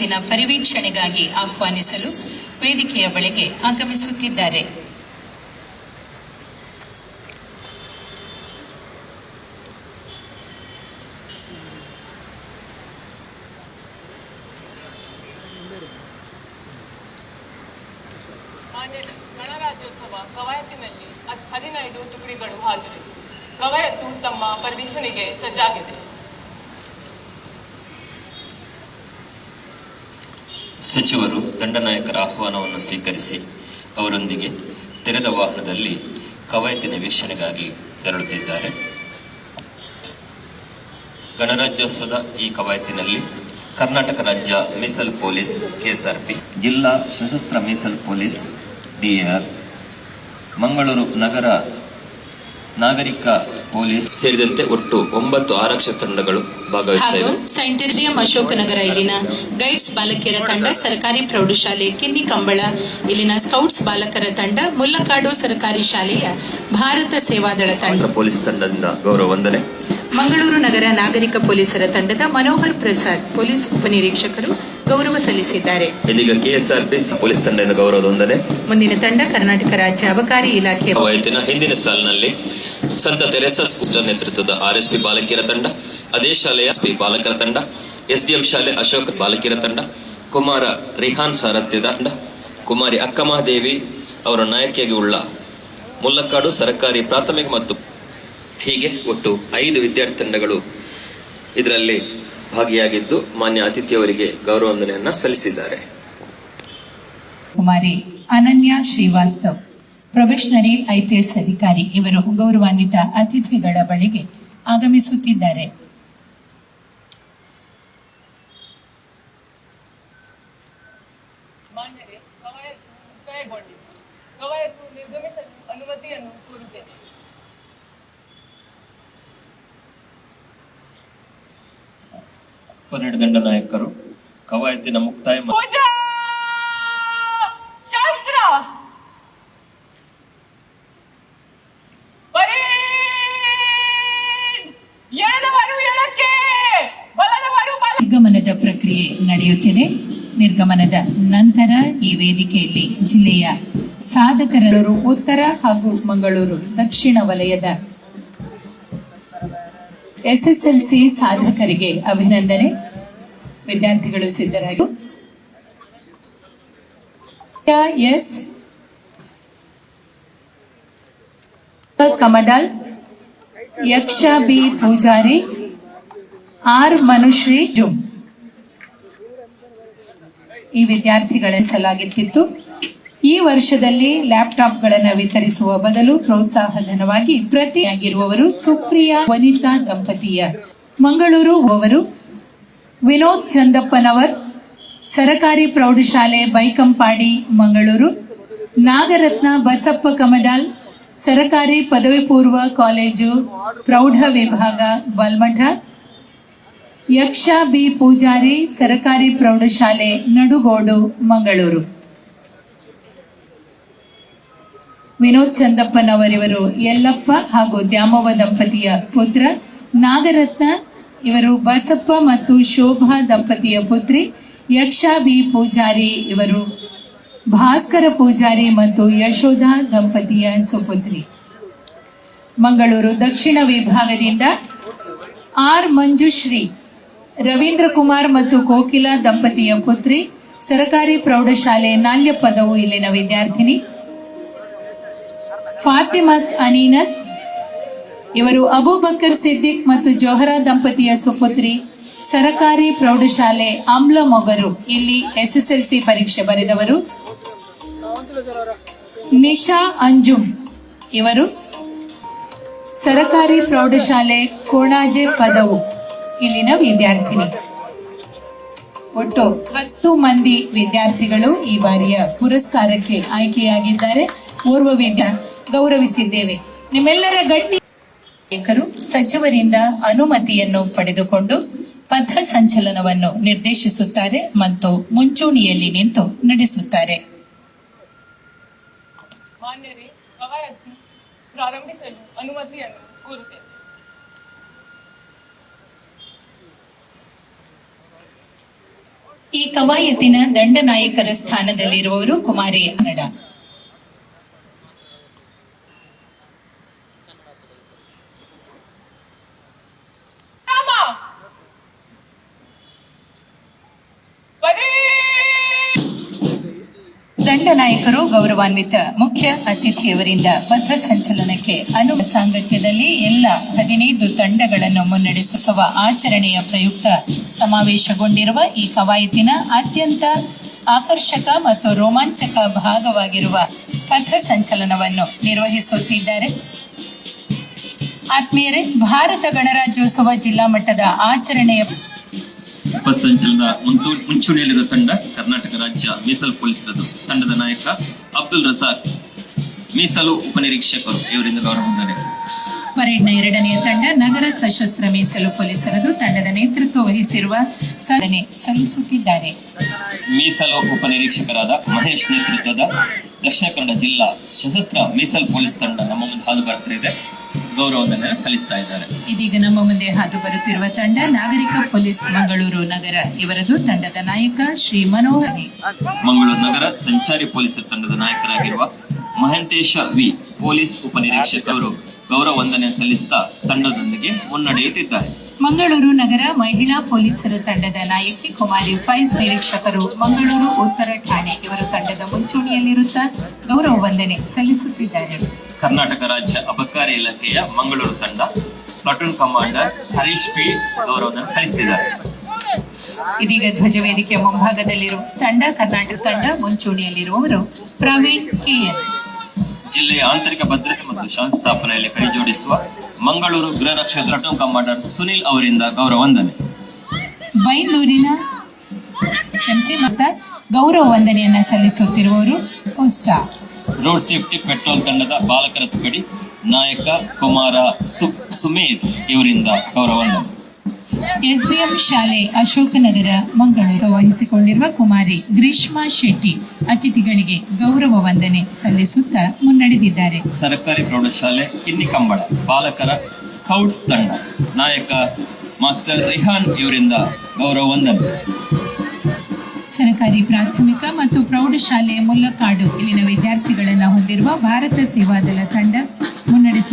ಕವಾಯತಿನ ಪರಿವೀಕ್ಷಣೆಗಾಗಿ ಆಹ್ವಾನಿಸಲು ವೇದಿಕೆಯ ಬಳಿಗೆ ಆಗಮಿಸುತ್ತಿದ್ದಾರೆ. ಗಣರಾಜ್ಯೋತ್ಸವ ಕವಾಯತಿನಲ್ಲಿ 15 ತುಕಡಿಗಳು ಹಾಜರಿದ್ದು ಕವಾಯತು ತಮ್ಮ ಪರಿವೀಕ್ಷಣೆಗೆ ಸಜ್ಜಾಗಿದೆ. ಸಚಿವರು ದಂಡನಾಯಕರ ಆಹ್ವಾನವನ್ನು ಸ್ವೀಕರಿಸಿ ಅವರೊಂದಿಗೆ ತೆರೆದ ವಾಹನದಲ್ಲಿ ಕವಾಯತಿನ ವೀಕ್ಷಣೆಗಾಗಿ ತೆರಳುತ್ತಿದ್ದಾರೆ. ಗಣರಾಜ್ಯೋತ್ಸವದ ಈ ಕವಾಯತಿನಲ್ಲಿ ಕರ್ನಾಟಕ ರಾಜ್ಯ ಮೀಸಲು ಪೊಲೀಸ್ ಕೆಎಸ್ಆರ್ಪಿ, ಜಿಲ್ಲಾ ಸಶಸ್ತ್ರ ಮೀಸಲು ಪೊಲೀಸ್ ಡಿಎಆರ್, ಮಂಗಳೂರು ನಗರ ನಾಗರಿಕ ಪೊಲೀಸ್ ಸೇರಿದಂತೆ ಒಟ್ಟು 9 ಆರಕ್ಷಕ ತಂಡಗಳು ಭಾಗವಹಿಸಿವೆ. ಸೈಂಟ್ ಎರ್ಜಿಯಂ ಅಶೋಕನಗರ ಇಲ್ಲಿನ ಗೈಡ್ಸ್ ಬಾಲಕಿಯರ ತಂಡ, ಸರ್ಕಾರಿ ಪ್ರೌಢಶಾಲೆ ಕಿನ್ನಿ ಕಂಬಳ ಇಲ್ಲಿನ ಸ್ಕೌಟ್ಸ್ ಬಾಲಕರ ತಂಡ, ಮುಲ್ಲಕಾಡು ಸರ್ಕಾರಿ ಶಾಲೆಯ ಭಾರತ ಸೇವಾದಳ ತಂಡ, ಪೊಲೀಸ್ ತಂಡದಿಂದ ಗೌರವ ವಂದನೆ. ಮಂಗಳೂರು ನಗರ ನಾಗರಿಕ ಪೊಲೀಸರ ತಂಡದ ಮನೋಹರ್ ಪ್ರಸಾದ್ ಪೊಲೀಸ್ ಉಪನಿರೀಕ್ಷಕರು ಗೌರವ ಸಲ್ಲಿಸಿದ್ದಾರೆ. ಇದೀಗ ಕೆಎಸ್ಆರ್ಪಿ ಪೊಲೀಸ್ ತಂಡದ ಗೌರವ ವಂದನೆ. ಮುಂದಿನ ತಂಡ ಕರ್ನಾಟಕ ರಾಜ್ಯ ಅಬಕಾರಿ ಇಲಾಖೆ ಕವಾಯತಿನ ಹಿಂದಿನ ಸಾಲಿನಲ್ಲಿ ಸಂತ ತೆರೇಸಾ ಸ್ಕೂಲ್ ನೇತೃತ್ವದ ಆರ್ಎಸ್ಪಿ ಬಾಲಕಿಯರ ತಂಡ, ಅದೇ ಶಾಲೆಯ ಎಸ್ಪಿ ಬಾಲಕರ ತಂಡ, ಎಸ್ಡಿಎಂ ಶಾಲೆ ಅಶೋಕ್ ಬಾಲಕಿಯರ ತಂಡ, ಕುಮಾರ ರಿಹಾನ್ ಸಾರಥ್ಯದ ತಂಡ, ಕುಮಾರಿ ಅಕ್ಕಮಹಾದೇವಿ ಅವರ ನಾಯಕಿಯಾಗಿ ಉಳ್ಳ ಮುಲ್ಲಕ್ಕಾಡು ಸರ್ಕಾರಿ ಪ್ರಾಥಮಿಕ ಮತ್ತು ಹೀಗೆ ಒಟ್ಟು 5 ವಿದ್ಯಾರ್ಥಿ ತಂಡಗಳು ಇದರಲ್ಲಿ ಭಾಗಿಯಾಗಿದ್ದು ಮಾನ್ಯ ಅತಿಥಿಯವರಿಗೆ ಗೌರವ ವಂದನೆಯನ್ನ ಸಲ್ಲಿಸಿದ್ದಾರೆ. ಕುಮಾರಿ ಅನನ್ಯ ಶ್ರೀವಾಸ್ತವ್ ಪ್ರೊಬೆಷನರಿ ಐಪಿಎಸ್ ಅಧಿಕಾರಿ ಇವರು ಗೌರವಾನ್ವಿತ ಅತಿಥಿಗಳ ಬಳಿಗೆ ಆಗಮಿಸುತ್ತಿದ್ದಾರೆ. ಕವಾಯತು ನಿರ್ಗಮಿಸಲು ಅನುಮತಿಯನ್ನು ಕೋರುತ್ತೇನೆ. ಪರೇಡ್ ದಂಡನಾಯಕರು ಕವಾಯತಿನ ಮುಕ್ತಾಯ ಶಾಸ್ತ್ರ ನಿರ್ಗಮನದ ಪ್ರಕ್ರಿಯೆ ನಡೆಯುತ್ತಿದೆ. ನಿರ್ಗಮನದ ನಂತರ ಈ ವೇದಿಕೆಯಲ್ಲಿ ಜಿಲ್ಲೆಯ ಸಾಧಕರು ಉತ್ತರ ಹಾಗೂ ಮಂಗಳೂರು ದಕ್ಷಿಣ ವಲಯದ ಎಸ್ಎಸ್ಎಲ್ಸಿ ಸಾಧಕರಿಗೆ ಅಭಿನಂದನೆ. ವಿದ್ಯಾರ್ಥಿಗಳು ಸಿದ್ಧರಾಗಿ ಎಸ್ ಕಮಡಾಲ್, ಯಕ್ಷ ಬಿ ಪೂಜಾರಿ, ಆರ್ ಮನುಶ್ರೀ ಜುಮ್ ಈ ವಿದ್ಯಾರ್ಥಿಗಳಿಸಲಾಗಿತ್ತು. ಈ ವರ್ಷದಲ್ಲಿ ಲ್ಯಾಪ್ಟಾಪ್ಗಳನ್ನು ವಿತರಿಸುವ ಬದಲು ಪ್ರೋತ್ಸಾಹಧನವಾಗಿ ಪ್ರತಿಯಾಗಿರುವವರು ಸುಪ್ರಿಯಾ ವನಿತಾ ದಂಪತಿಯ ಮಂಗಳೂರು ಅವರು, ವಿನೋದ್ ಚಂದಪ್ಪನವರ್ ಸರಕಾರಿ ಪ್ರೌಢಶಾಲೆ ಬೈಕಂಪಾಡಿ ಮಂಗಳೂರು, ನಾಗರತ್ನ ಬಸಪ್ಪ ಕಮಡಾಲ್ ಸರಕಾರಿ ಪದವಿ ಪೂರ್ವ ಕಾಲೇಜು ಪ್ರೌಢ ವಿಭಾಗ ಬಲ್ಮಠ, ಯಕ್ಷ ಬಿ ಪೂಜಾರಿ ಸರಕಾರಿ ಪ್ರೌಢಶಾಲೆ ನಡುಗೋಡು ಮಂಗಳೂರು. ವಿನೋದ್ ಚಂದಪ್ಪನವರಿವರು ಯಲ್ಲಪ್ಪ ಹಾಗೂ ದ್ಯಾಮವ್ವ ದಂಪತಿಯ ಪುತ್ರ, ನಾಗರತ್ನ ಇವರು ಬಸಪ್ಪ ಮತ್ತು ಶೋಭಾ ದಂಪತಿಯ ಪುತ್ರಿ, ಯಕ್ಷ ಬಿ ಪೂಜಾರಿ ಇವರು ಭಾಸ್ಕರ ಪೂಜಾರಿ ಮತ್ತು ಯಶೋಧ ದಂಪತಿಯ ಸುಪುತ್ರಿ. ಮಂಗಳೂರು ದಕ್ಷಿಣ ವಿಭಾಗದಿಂದ ಆರ್ ಮಂಜುಶ್ರೀ ರವೀಂದ್ರ ಕುಮಾರ್ ಮತ್ತು ಕೋಕಿಲಾ ದಂಪತಿಯ ಪುತ್ರಿ, ಸರಕಾರಿ ಪ್ರೌಢಶಾಲೆ ನಾಲ್ಯ ಪದವು ಇಲ್ಲಿನ ವಿದ್ಯಾರ್ಥಿನಿ. ಫಾತಿಮತ್ ಅನೀನತ್ ಇವರು ಅಬೂಬಕರ್ ಸಿದ್ದಿಕ್ ಮತ್ತು ಜೋಹರಾ ದಂಪತಿಯ ಸುಪುತ್ರಿ, ಸರಕಾರಿ ಪ್ರೌಢಶಾಲೆ ಆಮ್ಲ ಮೊಗರು ಇಲ್ಲಿ ಎಸ್ಎಸ್ಎಲ್ಸಿ ಪರೀಕ್ಷೆ ಬರೆದವರು. ನಿಶಾ ಅಂಜುಮ್ ಇವರು ಸರಕಾರಿ ಪ್ರೌಢಶಾಲೆ ಕೋಣಾಜೆ ಪದವು ಇಲ್ಲಿನ ವಿದ್ಯಾರ್ಥಿನಿ. ಒಟ್ಟು 10 ಮಂದಿ ವಿದ್ಯಾರ್ಥಿಗಳು ಈ ಬಾರಿಯ ಪುರಸ್ಕಾರಕ್ಕೆ ಆಯ್ಕೆಯಾಗಿದ್ದಾರೆ. ಓರ್ವ ಗೌರವಿಸಿದ್ದೇವೆ. ನಿಮ್ಮೆಲ್ಲರ ಗಟ್ಟಿ ಸಚಿವರಿಂದ ಅನುಮತಿಯನ್ನು ಪಡೆದುಕೊಂಡು ಪಥ ಸಂಚಲನವನ್ನು ನಿರ್ದೇಶಿಸುತ್ತಾರೆ ಮತ್ತು ಮುಂಚೂಣಿಯಲ್ಲಿ ನಿಂತು ನಡೆಸುತ್ತಾರೆ. ಮಾನ್ಯರೇ, ಕವಾಯತು ಪ್ರಾರಂಭಿಸಲು ಅನುಮತಿಯನ್ನು ಕೋರುತ್ತೇನೆ. ಈ ಕವಾಯತಿನ ದಂಡನಾಯಕರ ಸ್ಥಾನದಲ್ಲಿರುವವರು ಕುಮಾರಿ ಕನ್ನಡ. ರಾಮ ಬರೀ ದಂಡನಾಯಕರು ಗೌರವಾನ್ವಿತ ಮುಖ್ಯ ಅತಿಥಿಯವರಿಂದ ಪಥಸಂಚಲನಕ್ಕೆ ಸಾಂಗತ್ಯದಲ್ಲಿ ಎಲ್ಲ 15 ತಂಡಗಳನ್ನು ಮುನ್ನಡೆಸುವ ಆಚರಣೆಯ ಪ್ರಯುಕ್ತ ಸಮಾವೇಶಗೊಂಡಿರುವ ಈ ಕವಾಯತಿನ ಅತ್ಯಂತ ಆಕರ್ಷಕ ಮತ್ತು ರೋಮಾಂಚಕ ಭಾಗವಾಗಿರುವ ಪಥಸಂಚಲನವನ್ನು ನಿರ್ವಹಿಸುತ್ತಿದ್ದಾರೆ. ಆತ್ಮೀಯರೇ, ಭಾರತ ಗಣರಾಜ್ಯೋತ್ಸವ ಜಿಲ್ಲಾ ಮಟ್ಟದ ಆಚರಣೆಯ ಪಥಸಂಚಲನದ ಮುಂಚೂಣಿಯಲ್ಲಿರುವ ತಂಡ ಕರ್ನಾಟಕ ರಾಜ್ಯ ಮೀಸಲು ಪೊಲೀಸರದು. ತಂಡದ ನಾಯಕ ಅಬ್ದುಲ್ ರಜಾಕ್, ಮೀಸಲು ಉಪನಿರೀಕ್ಷಕರು ಇವರಿಂದ ಗೌರವ ವಂದನೆ. ಪರೇಡ್ನ 2ನೇ ತಂಡ ನಗರ ಸಶಸ್ತ್ರ ಮೀಸಲು ಪೊಲೀಸರದು. ತಂಡದ ನೇತೃತ್ವ ವಹಿಸಿರುವ ಸಾಧನೆ ಸಲ್ಲಿಸುತ್ತಿದ್ದಾರೆ. ಮೀಸಲು ಉಪನಿರೀಕ್ಷಕರಾದ ಮಹೇಶ್ ನೇತೃತ್ವದ ದಕ್ಷಿಣ ಕನ್ನಡ ಜಿಲ್ಲಾ ಸಶಸ್ತ್ರ ಮೀಸಲು ಪೊಲೀಸ್ ತಂಡ ನಮ್ಮ ಮುಂದೆ ಹಾದು ಬರ್ತಿದೆ, ಗೌರವವನ್ನು ಸಲ್ಲಿಸ್ತಾ ಇದ್ದಾರೆ. ಇದೀಗ ನಮ್ಮ ಮುಂದೆ ಹಾದು ಬರುತ್ತಿರುವ ತಂಡ ನಾಗರಿಕ ಪೊಲೀಸ್ ಮಂಗಳೂರು ನಗರ ಇವರದು. ತಂಡದ ನಾಯಕ ಶ್ರೀ ಮನೋಹರ್. ಮಂಗಳೂರು ನಗರ ಸಂಚಾರಿ ಪೊಲೀಸರ ತಂಡದ ನಾಯಕರಾಗಿರುವ ಮಹಂತೇಶ ವಿ ಪೊಲೀಸ್ ಉಪನಿರೀಕ್ಷಕರು ಗೌರವ ವಂದನೆ ಸಲ್ಲಿಸುತ್ತಾ ತಂಡದೊಂದಿಗೆ ಮುನ್ನಡೆಯುತ್ತಿದ್ದಾರೆ. ಮಂಗಳೂರು ನಗರ ಮಹಿಳಾ ಪೊಲೀಸರ ತಂಡದ ನಾಯಕಿ ಕುಮಾರಿ ಫೈಜ್ ನಿರೀಕ್ಷಕರು ಮಂಗಳೂರು ಉತ್ತರ ಠಾಣೆ ಇವರು ತಂಡದ ಮುಂಚೂಣಿಯಲ್ಲಿರುತ್ತಾ ಗೌರವ ವಂದನೆ ಸಲ್ಲಿಸುತ್ತಿದ್ದಾರೆ. ಕರ್ನಾಟಕ ರಾಜ್ಯ ಅಬಕಾರಿ ಇಲಾಖೆಯ ಮಂಗಳೂರು ತಂಡ ಪ್ಲಾಟೂನ್ ಕಮಾಂಡರ್ ಹರೀಶ್ ಪಿ ಗೌರವವನ್ನು ಸಲ್ಲಿಸುತ್ತಿದ್ದಾರೆ. ಇದೀಗ ಧ್ವಜವೇದಿಕೆಯ ಮುಂಭಾಗದಲ್ಲಿರುವ ತಂಡ ಕರ್ನಾಟಕ ತಂಡ ಮುಂಚೂಣಿಯಲ್ಲಿರುವವರು ಪ್ರವೀಣ್ ಕೆಎನ್. ಜಿಲ್ಲೆಯ ಆಂತರಿಕ ಭದ್ರತೆ ಮತ್ತು ಶಾಂತಿ ಸ್ಥಾಪನೆಯಲ್ಲಿ ಕೈಜೋಡಿಸುವ ಮಂಗಳೂರು ಗೃಹ ರಕ್ಷಕ ಪ್ಲಾಟೂನ್ ಕಮಾಂಡರ್ ಸುನಿಲ್ ಅವರಿಂದ ಗೌರವ ವಂದನೆ. ಬೈಂದೂರಿನ ಗೌರವ ವಂದನೆಯನ್ನ ಸಲ್ಲಿಸುತ್ತಿರುವವರು ಕೋಸ್ಟಾ. ರೋಡ್ ಸೇಫ್ಟಿ ಪೆಟ್ರೋಲ್ ತಂಡದ ಬಾಲಕರ ತುಕಡಿ ನಾಯಕ ಕುಮಾರ ಸುಮೇಧ್ ಇವರಿಂದ ಗೌರವ ವಂದನೆ. ಎಸ್ಡಿಎಂ ಶಾಲೆ ಅಶೋಕನಗರ ಮಂಗಳೂರು ವಹಿಸಿಕೊಂಡಿರುವ ಕುಮಾರಿ ಗ್ರೀಷ್ಮಾ ಶೆಟ್ಟಿ ಅತಿಥಿಗಳಿಗೆ ಗೌರವ ವಂದನೆ ಸಲ್ಲಿಸುತ್ತಾ ಮುನ್ನಡೆದಿದ್ದಾರೆ. ಸರ್ಕಾರಿ ಪ್ರೌಢಶಾಲೆ ಕಿನ್ನಿಕಂಬಳ ಬಾಲಕರ ಸ್ಕೌಟ್ಸ್ ತಂಡ ನಾಯಕ ಮಾಸ್ಟರ್ ರಿಹಾನ್ ಇವರಿಂದ ಗೌರವ ವಂದನೆ. ಸರ್ಕಾರಿ ಪ್ರಾಥಮಿಕ ಮತ್ತು ಪ್ರೌಢಶಾಲೆ ಮುಲ್ಲಕಾಡು ಇಲ್ಲಿನ ವಿದ್ಯಾರ್ಥಿಗಳನ್ನು ಹೊಂದಿರುವ ಭಾರತ ಸೇವಾದಳ ತಂಡ ಮುನ್ನಡೆಸುತ್ತಿರುವ